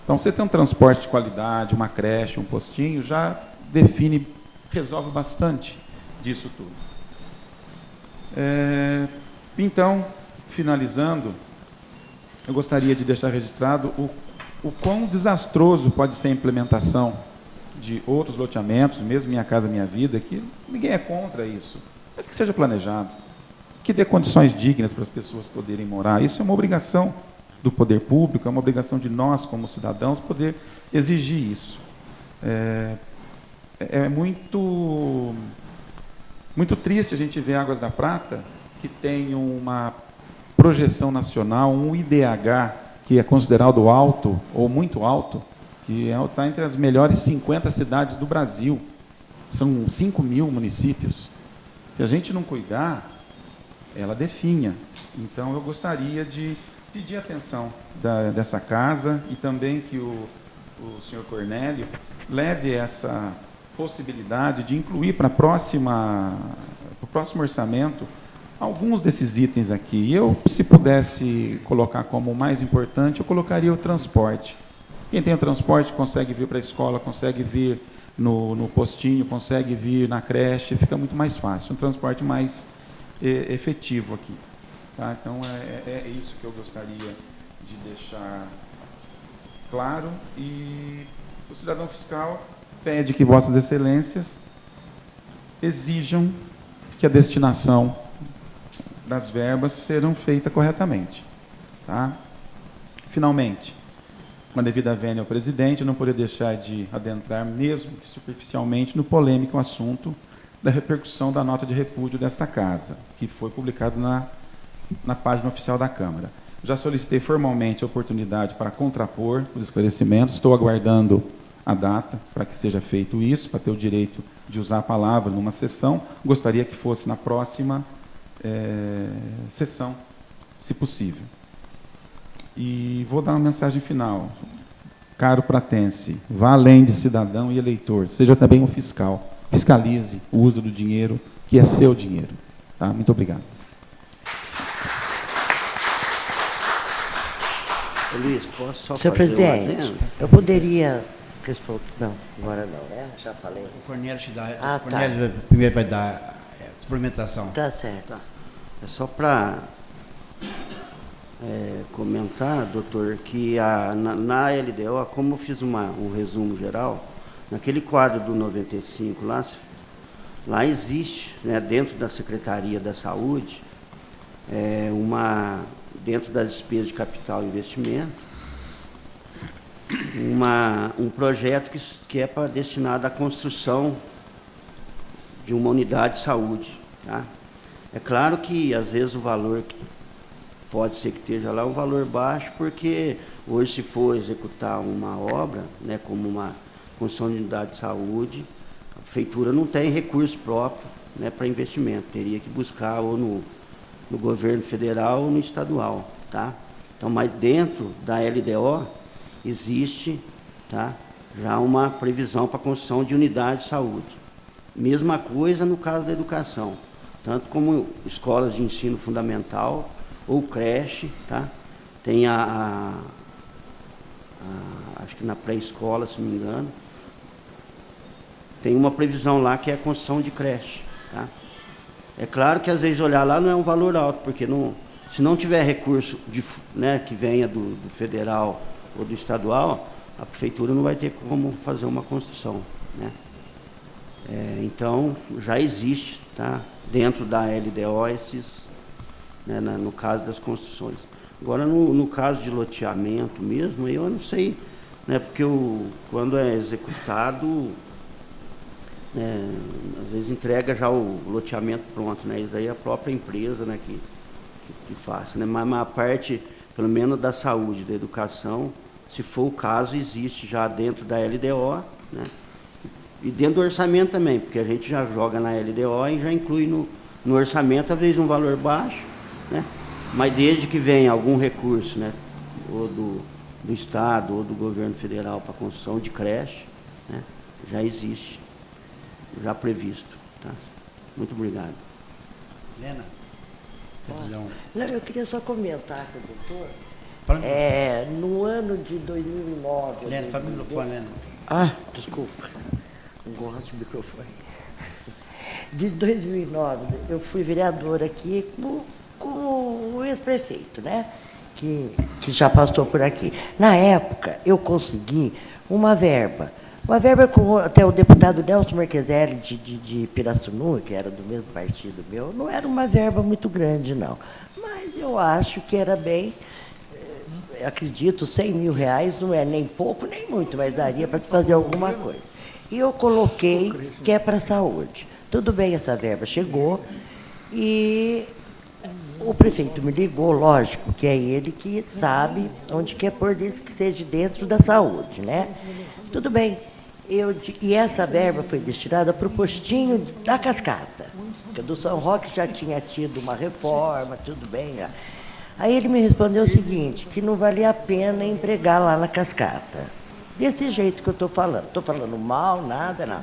Então, você tem um transporte de qualidade, uma creche, um postinho, já define, resolve bastante disso tudo. Então, finalizando, eu gostaria de deixar registrado o quão desastroso pode ser a implementação de outros loteamentos, mesmo Minha Casa Minha Vida, que ninguém é contra isso, mas que seja planejado, que dê condições dignas para as pessoas poderem morar. Isso é uma obrigação do poder público, é uma obrigação de nós, como cidadãos, poder exigir isso. É muito triste a gente ver Águas da Prata, que tem uma projeção nacional, um IDH, que é considerado alto, ou muito alto, que está entre as melhores 50 cidades do Brasil. São 5.000 municípios. Se a gente não cuidar, ela definha. Então, eu gostaria de pedir atenção dessa casa e também que o senhor Cornélio leve essa possibilidade de incluir para o próximo orçamento alguns desses itens aqui. Eu, se pudesse colocar como o mais importante, eu colocaria o transporte. Quem tem o transporte consegue vir para a escola, consegue vir no postinho, consegue vir na creche, fica muito mais fácil, um transporte mais efetivo aqui. Tá? Então, é isso que eu gostaria de deixar claro. E o cidadão fiscal pede que Vossas Excelências exijam que a destinação das verbas serão feita corretamente. Tá? Finalmente, uma devida vênia ao presidente, eu não poderia deixar de adentrar, mesmo que superficialmente, no polêmico assunto da repercussão da nota de repúdio desta casa, que foi publicada na página oficial da Câmara. Já solicitei formalmente a oportunidade para contrapor os esclarecimentos, estou aguardando a data para que seja feito isso, para ter o direito de usar a palavra numa sessão. Gostaria que fosse na próxima sessão, se possível. E vou dar uma mensagem final. Caro pratense, vá além de cidadão e eleitor, seja também um fiscal. Fiscalize o uso do dinheiro, que é seu dinheiro. Tá? Muito obrigado. Luiz, posso só Senhor fazer presidente, eu poderia responder. Não, agora não. Já falei. O Cornélio te dá. Ah, O Cornélio primeiro vai dar suplementação. Tá certo. É só para comentar, doutor, que na LDO, como eu fiz um resumo geral, naquele quadro do 95 lá, Lá existe, né, dentro da Secretaria da Saúde, dentro das despesas de capital e investimento, um projeto que é destinado à construção de uma unidade de saúde. Tá? É claro que, às vezes, o valor pode ser que esteja lá um valor baixo, porque hoje, se for executar uma obra, né, como uma construção de unidade de saúde, a prefeitura não tem recurso próprio, né, para investimento. Teria que buscar ou no governo federal ou no estadual. Tá? Então, mas dentro da LDO existe, tá, já uma previsão para a construção de unidade de saúde. Mesma coisa no caso da educação, tanto como escolas de ensino fundamental ou creche, tá? Tem acho que na pré-escola, se não me engano, tem uma previsão lá que é a construção de creche, tá? É claro que às vezes olhar lá não é um valor alto, porque se não tiver recurso né, que venha do federal ou do estadual, a prefeitura não vai ter como fazer uma construção, né? Então, já existe, tá, dentro da LDO né, no caso das construções. Agora, no caso de loteamento mesmo, eu não sei, né, porque quando é executado, às vezes entrega já o loteamento pronto, né, isso aí é a própria empresa, né, que faz, né, mas a parte, pelo menos da saúde, da educação, se for o caso, existe já dentro da LDO, né, e dentro do orçamento também, porque a gente já joga na LDO e já inclui no orçamento, às vezes um valor baixo, né? Mas desde que venha algum recurso, né, ou do Estado ou do governo federal para a construção de creche, né, já existe, já previsto. Tá? Muito obrigado. Helena? Não, eu queria só comentar com o doutor. No ano de 2009... Helena, fala no microfone, Helena. Desculpa. Não gosto de microfone. De 2009, eu fui vereadora aqui com o ex-prefeito, né? Que já passou por aqui. Na época, eu consegui uma verba com até o deputado Nelson Marqueselli de Pirassununga, que era do mesmo partido meu. Não era uma verba muito grande, não. Mas eu acho que era bem... acredito, R$100 mil não é nem pouco, nem muito, mas daria para se fazer alguma coisa. E eu coloquei que é para a saúde. Tudo bem, essa verba chegou e o prefeito me ligou, lógico, que é ele que sabe onde quer pôr desde que seja dentro da saúde, né? Tudo bem. E essa verba foi destinada para o postinho da Cascata, porque do São Roque já tinha tido uma reforma, tudo bem. Aí ele me respondeu o seguinte, que não valia a pena empregar lá na Cascata. Desse jeito que eu estou falando. Estou falando mal, nada, não.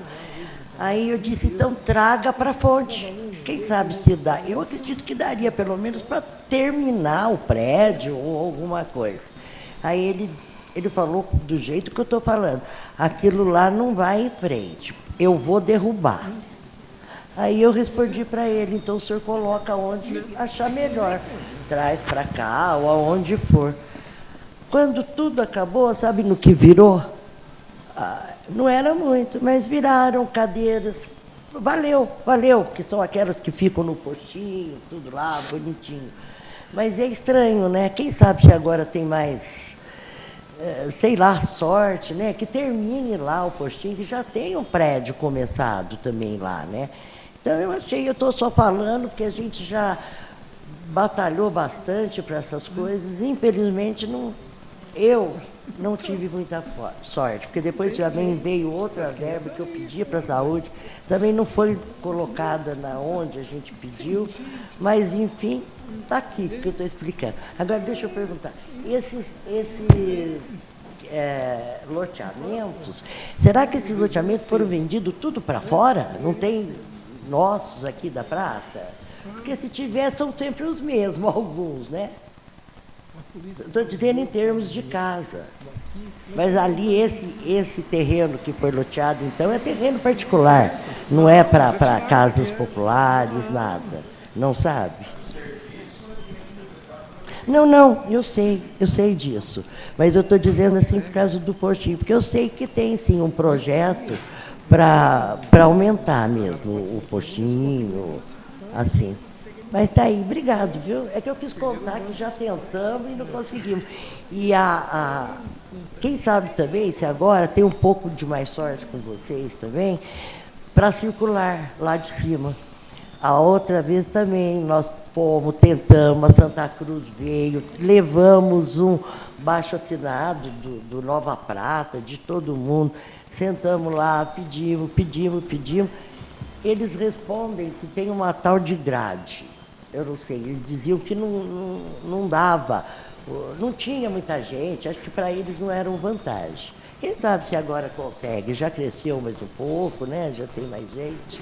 Aí eu disse, então traga para a fonte. Quem sabe se dá. Eu acredito que daria, pelo menos, para terminar o prédio ou alguma coisa. Aí ele falou do jeito que eu estou falando. Aquilo lá não vai em frente. Eu vou derrubar. Aí eu respondi para ele, então o senhor coloca onde achar melhor. Traz para cá ou aonde for. Quando tudo acabou, sabe no que virou? Não era muito, mas viraram cadeiras. Valeu, que são aquelas que ficam no postinho, tudo lá, bonitinho. Mas é estranho, né? Quem sabe se agora tem mais, sei lá, sorte, né? Que termine lá o postinho, que já tem um prédio começado também lá, né? Então eu estou só falando porque a gente já batalhou bastante para essas coisas. Infelizmente, eu não tive muita sorte, porque depois também veio outra verba que eu pedia para a saúde, também não foi colocada na onde a gente pediu, mas, enfim, está aqui que eu estou explicando. Agora, deixa eu perguntar, esses loteamentos, será que esses loteamentos foram vendidos tudo para fora? Não tem nossos aqui da praça? Porque se tiver, são sempre os mesmos, alguns, né? Estou dizendo em termos de casa. Mas ali, esse terreno que foi loteado, então, é terreno particular. Não é para casas populares, nada. Não sabe? Não, eu sei disso. Mas eu estou dizendo assim por causa do postinho, porque eu sei que tem, sim, um projeto para aumentar mesmo o postinho, assim. Mas tá aí, obrigado, viu? É que eu quis contar que já tentamos e não conseguimos. E quem sabe também, se agora tem um pouco de mais sorte com vocês também, para circular lá de cima. A outra vez também nós fomos, tentamos, a Santa Cruz veio, levamos um baixo-assinado do Nova Prata, de todo mundo, sentamos lá, pedimos. Eles respondem que tem uma tal de grade. Eu não sei, eles diziam que não dava, não tinha muita gente, acho que para eles não era uma vantagem. Quem sabe se agora consegue, já cresceu mais um pouco, né? Já tem mais gente.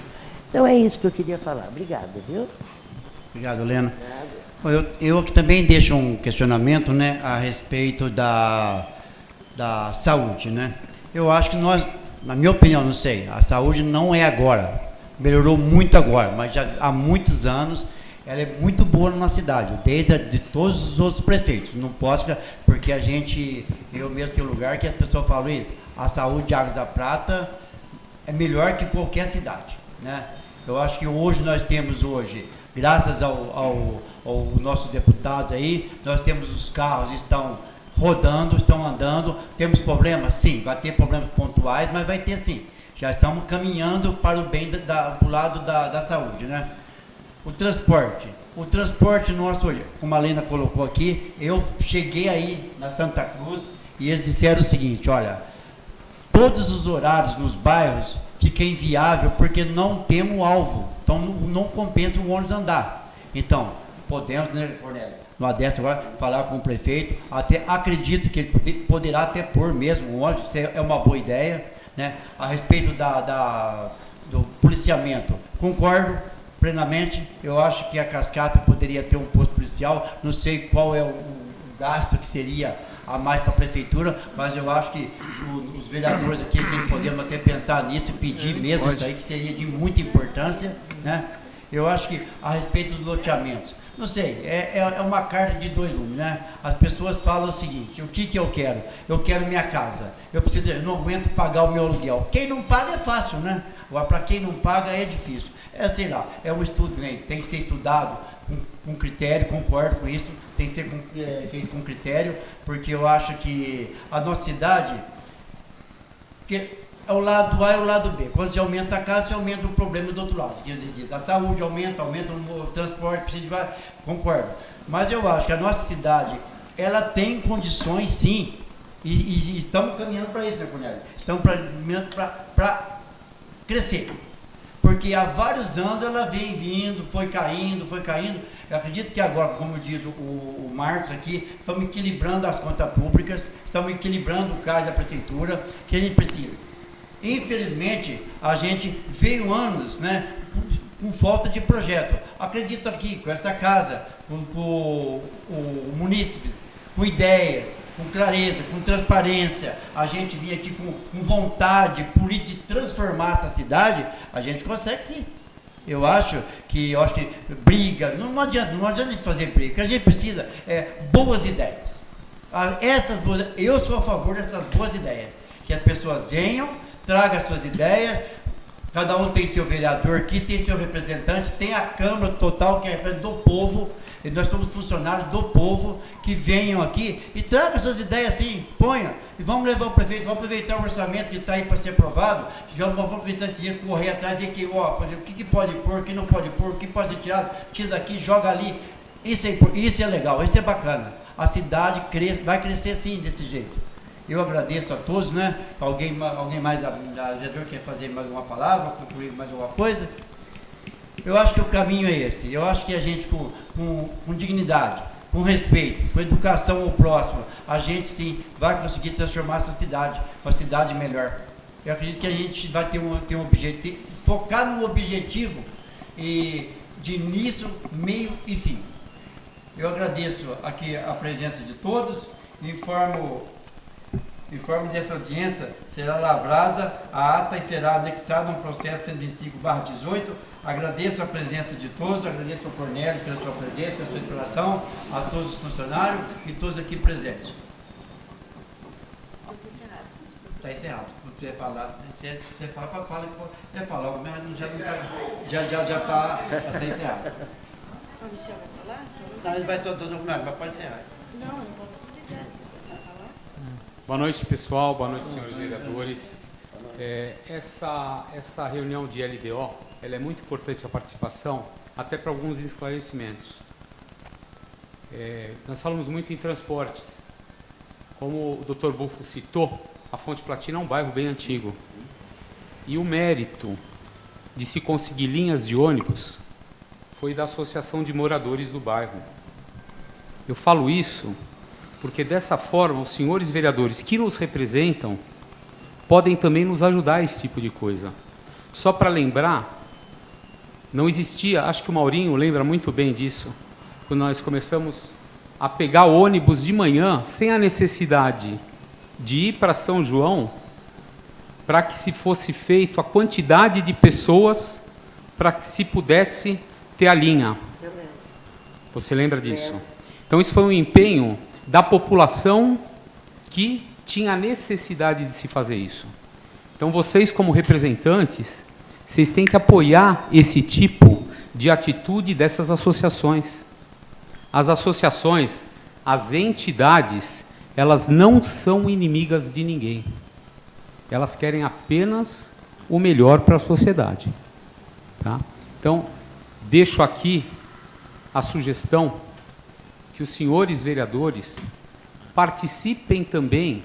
Então é isso que eu queria falar. Obrigada, viu? Obrigado, Helena. Eu aqui também deixo um questionamento, né, a respeito da saúde, né? Eu acho que nós, na minha opinião, não sei, a saúde não é agora, melhorou muito agora, mas já há muitos anos ela é muito boa na nossa cidade, desde de todos os outros prefeitos. Não posso, porque eu mesmo tenho lugar que as pessoas falam isso, a saúde de Águas da Prata é melhor que qualquer cidade, né? Eu acho que hoje nós temos graças ao nossos deputados aí, nós temos os carros, estão rodando, estão andando, temos problemas? Sim, vai ter problemas pontuais, mas vai ter sim. Já estamos caminhando para o bem, para o lado da saúde, né? O transporte nosso hoje, como a Lena colocou aqui, eu cheguei aí na Santa Cruz e eles disseram o seguinte, olha, todos os horários nos bairros fica inviável porque não temos alvo, então não compensa o ônibus andar. Então, podemos, né, Cornélio, no ADES agora, falar com o prefeito, até acredito que ele poderá até pôr mesmo o ônibus, é uma boa ideia, né? A respeito do policiamento, concordo plenamente, eu acho que a Cascata poderia ter um posto policial, não sei qual é o gasto que seria a mais para a prefeitura, mas eu acho que os vereadores aqui, podemos até pensar nisso e pedir mesmo isso aí, que seria de muita importância, né? Eu acho que a respeito dos loteamentos, não sei, é uma carta de dois lumes, né? As pessoas falam o seguinte, o que eu quero? Eu quero minha casa, eu não aguento pagar o meu aluguel. Quem não paga é fácil, né? Agora, para quem não paga é difícil. Sei lá, é um estudo, né? Tem que ser estudado com critério, concordo com isso, tem que ser feito com critério, porque eu acho que a nossa cidade, que é o lado A e o lado B. Quando você aumenta a casa, você aumenta o problema do outro lado. Que ele diz, a saúde aumenta o transporte, precisa de... Concordo. Mas eu acho que a nossa cidade, ela tem condições, sim, e estamos caminhando para isso, né, Cornélio? Estamos caminhando para crescer. Porque há vários anos ela vem vindo, foi caindo. Eu acredito que agora, como diz o Marcos aqui, estamos equilibrando as contas públicas, estamos equilibrando o caixa da prefeitura, que a gente precisa. Infelizmente, a gente veio anos, né, com falta de projeto. Acredito aqui, com essa casa, com o munícipe, com ideias, com clareza, com transparência, a gente vinha aqui com vontade política de transformar essa cidade, a gente consegue sim. Eu acho que briga, não adianta a gente fazer briga, o que a gente precisa é boas ideias. Eu sou a favor dessas boas ideias, que as pessoas venham, tragam as suas ideias, cada um tem seu vereador aqui, tem seu representante, tem a Câmara total, que é representante do povo, e nós somos funcionários do povo, que venham aqui e tragam suas ideias assim, ponha, e vamos levar o prefeito, vamos aproveitar o orçamento que está aí para ser aprovado, vamos aproveitar esse dia, correr atrás, ver que, o que pode pôr, o que não pode pôr, o que pode ser tirado, tira daqui, joga ali, isso é legal, isso é bacana, a cidade vai crescer sim desse jeito. Eu agradeço a todos, né? Alguém mais da vereador quer fazer mais uma palavra, concluir mais alguma coisa? Eu acho que o caminho é esse. Eu acho que a gente, com dignidade, com respeito, com educação ao próximo, a gente sim vai conseguir transformar essa cidade, uma cidade melhor. Eu acredito que a gente vai ter um objetivo, focar no objetivo de início, meio e fim. Eu agradeço aqui a presença de todos, informe dessa audiência será lavrada a ata e será anexada um processo 125/18. Agradeço a presença de todos, agradeço ao Cornélio pela sua presença, pela sua explanação, a todos os funcionários e todos aqui presentes. Está encerrado. você falar, você fala, mas já está até encerrado. O Michel vai falar? Não, ele vai soltar o documento, mas pode encerrar. Não, não posso desligar. Vai falar? Boa noite, pessoal. Boa noite, senhores vereadores. Essa reunião de LDO, ela é muito importante a participação, até para alguns esclarecimentos. Nós falamos muito em transportes. Como o Dr. Bufo citou, a Fonte Platina é um bairro bem antigo. E o mérito de se conseguir linhas de ônibus foi da Associação de Moradores do bairro. Eu falo isso porque, dessa forma, os senhores vereadores que nos representam podem também nos ajudar a esse tipo de coisa. Só para lembrar, não existia, acho que o Maurinho lembra muito bem disso, quando nós começamos a pegar ônibus de manhã, sem a necessidade de ir para São João, para que se fosse feito a quantidade de pessoas para que se pudesse ter a linha. Você lembra disso? Então, isso foi um empenho da população que tinha a necessidade de se fazer isso. Então, vocês, como representantes, vocês têm que apoiar esse tipo de atitude dessas associações. As associações, as entidades, elas não são inimigas de ninguém. Elas querem apenas o melhor para a sociedade. Tá? Então, deixo aqui a sugestão que os senhores vereadores participem também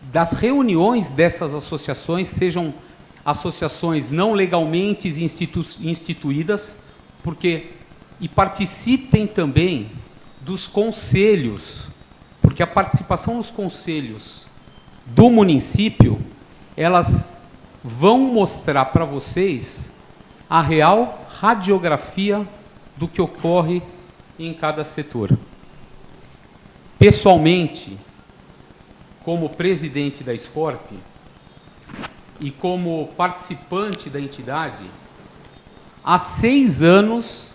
das reuniões dessas associações, sejam associações não legalmente instituídas, e participem também dos conselhos, porque a participação nos conselhos do município, elas vão mostrar para vocês a real radiografia do que ocorre em cada setor. Pessoalmente, como presidente da SCORP e como participante da entidade, há 6 anos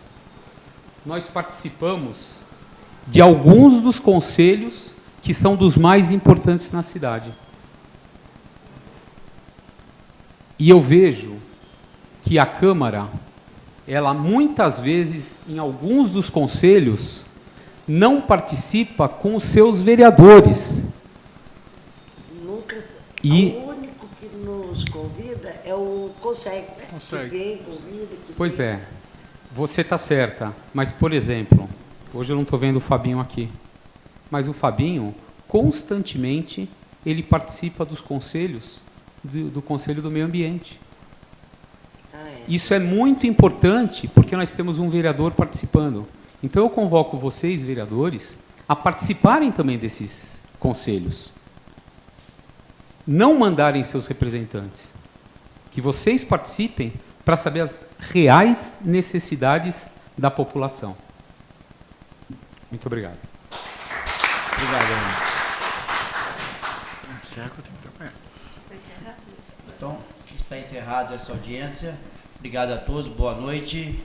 nós participamos de alguns dos conselhos que são dos mais importantes na cidade. E eu vejo que a Câmara, ela muitas vezes, em alguns dos conselhos, não participa com os seus vereadores. Nunca. E o único que nos convida é o Consegue, né? Consegue. Que vem, convida, que Pois vem. é, você está certa, mas, por exemplo, hoje eu não estou vendo o Fabinho aqui, mas o Fabinho, constantemente, ele participa dos conselhos, do Conselho do Meio Ambiente. Isso é muito importante, porque nós temos um vereador participando. Então, eu convoco vocês, vereadores, a participarem também desses conselhos. Não mandarem seus representantes. Que vocês participem para saber as reais necessidades da população. Muito obrigado. Obrigado, Ana. Vai encerrar, senhor? Então, está encerrada essa audiência. Obrigado a todos, boa noite.